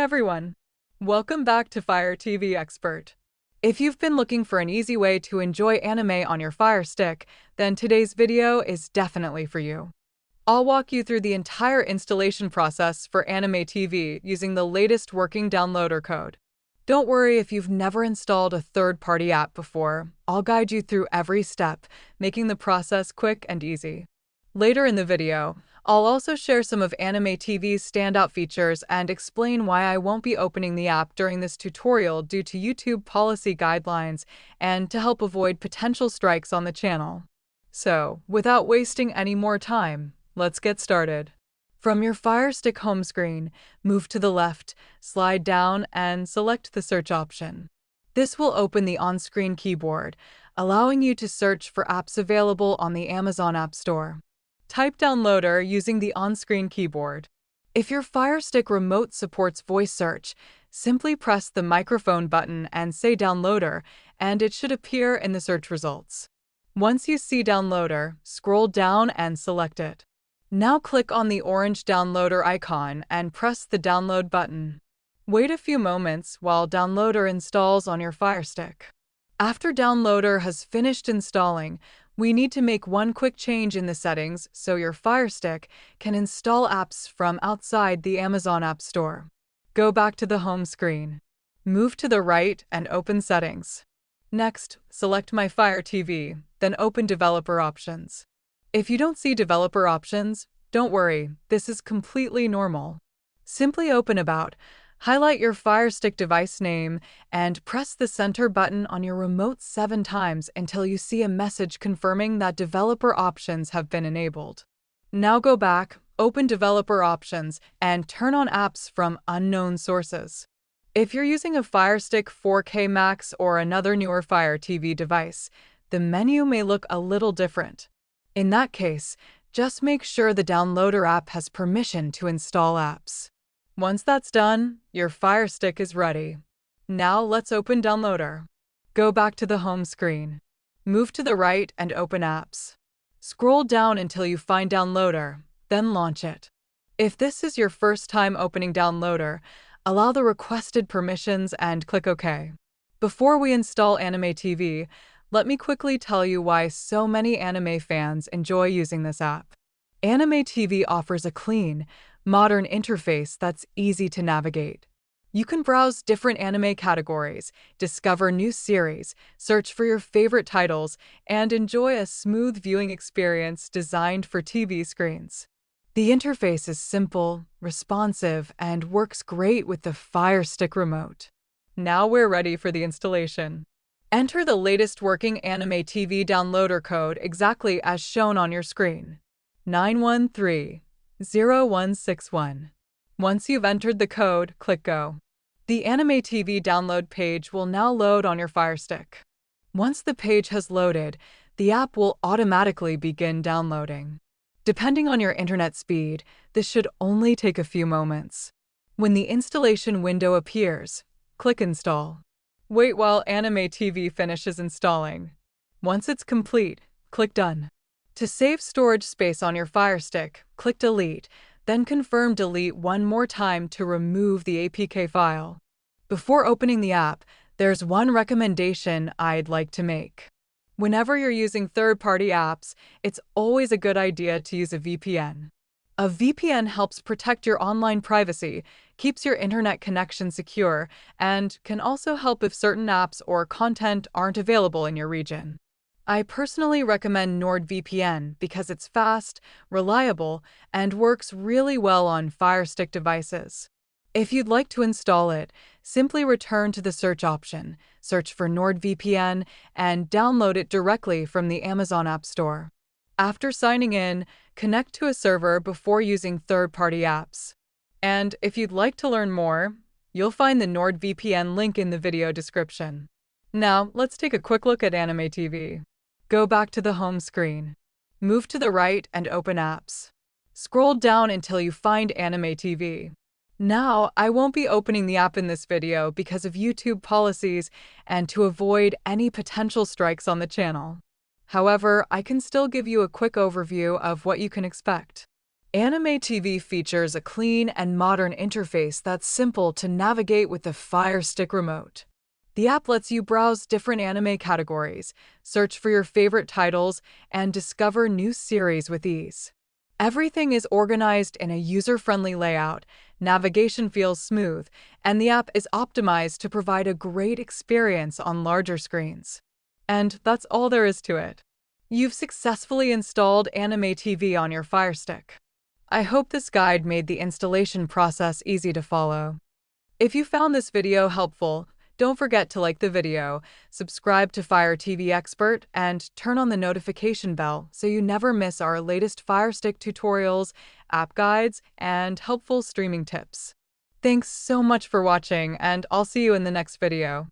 everyone! Welcome back to Fire TV Expert. If you've been looking for an easy way to enjoy anime on your Fire Stick, then today's video is definitely for you. I'll walk you through the entire installation process for Anime TV using the latest working downloader code. Don't worry if you've never installed a third-party app before, I'll guide you through every step, making the process quick and easy. Later in the video, I'll also share some of Anime TV's standout features and explain why I won't be opening the app during this tutorial due to YouTube policy guidelines and to help avoid potential strikes on the channel. So, without wasting any more time, let's get started. From your FireStick home screen, move to the left, slide down, and select the search option. This will open the on-screen keyboard, allowing you to search for apps available on the Amazon App Store. Type downloader using the on-screen keyboard. If your FireStick remote supports voice search, simply press the microphone button and say downloader, and it should appear in the search results. Once you see downloader, scroll down and select it. Now click on the orange downloader icon and press the download button. Wait a few moments while downloader installs on your FireStick. After downloader has finished installing, we need to make one quick change in the settings so your FireStick can install apps from outside the Amazon App Store. Go back to the home screen. Move to the right and open Settings. Next, select My Fire TV, then open Developer Options. If you don't see Developer Options, don't worry, this is completely normal. Simply open About, highlight your FireStick device name, and press the center button on your remote 7 times until you see a message confirming that developer options have been enabled. Now go back, open Developer Options, and turn on apps from unknown sources. If you're using a FireStick 4K Max or another newer Fire TV device, the menu may look a little different. In that case, just make sure the downloader app has permission to install apps. Once that's done, your FireStick is ready. Now let's open Downloader. Go back to the home screen. Move to the right and open Apps. Scroll down until you find Downloader, then launch it. If this is your first time opening Downloader, allow the requested permissions and click OK. Before we install Anime TV, let me quickly tell you why so many anime fans enjoy using this app. Anime TV offers a clean, modern interface that's easy to navigate. You can browse different anime categories, discover new series, search for your favorite titles, and enjoy a smooth viewing experience designed for TV screens. The interface is simple, responsive, and works great with the FireStick remote. Now we're ready for the installation. Enter the latest working Anime TV downloader code exactly as shown on your screen. 913-0161. Once you've entered the code, click Go. The Anime TV download page will now load on your FireStick. Once the page has loaded, the app will automatically begin downloading. Depending on your internet speed, this should only take a few moments. When the installation window appears, click Install. Wait while Anime TV finishes installing. Once it's complete, click Done. To save storage space on your FireStick, click Delete, then confirm Delete one more time to remove the APK file. Before opening the app, there's one recommendation I'd like to make. Whenever you're using third-party apps, it's always a good idea to use a VPN. A VPN helps protect your online privacy, keeps your internet connection secure, and can also help if certain apps or content aren't available in your region. I personally recommend NordVPN because it's fast, reliable, and works really well on FireStick devices. If you'd like to install it, simply return to the search option, search for NordVPN, and download it directly from the Amazon App Store. After signing in, connect to a server before using third-party apps. And if you'd like to learn more, you'll find the NordVPN link in the video description. Now, let's take a quick look at Anime TV. Go back to the home screen. Move to the right and open Apps. Scroll down until you find Anime TV. Now, I won't be opening the app in this video because of YouTube policies and to avoid any potential strikes on the channel. However, I can still give you a quick overview of what you can expect. Anime TV features a clean and modern interface that's simple to navigate with the FireStick remote. The app lets you browse different anime categories, search for your favorite titles, and discover new series with ease. Everything is organized in a user-friendly layout, navigation feels smooth, and the app is optimized to provide a great experience on larger screens. And that's all there is to it. You've successfully installed Anime TV on your FireStick. I hope this guide made the installation process easy to follow. If you found this video helpful, don't forget to like the video, subscribe to Fire TV Expert, and turn on the notification bell so you never miss our latest FireStick tutorials, app guides, and helpful streaming tips. Thanks so much for watching, and I'll see you in the next video.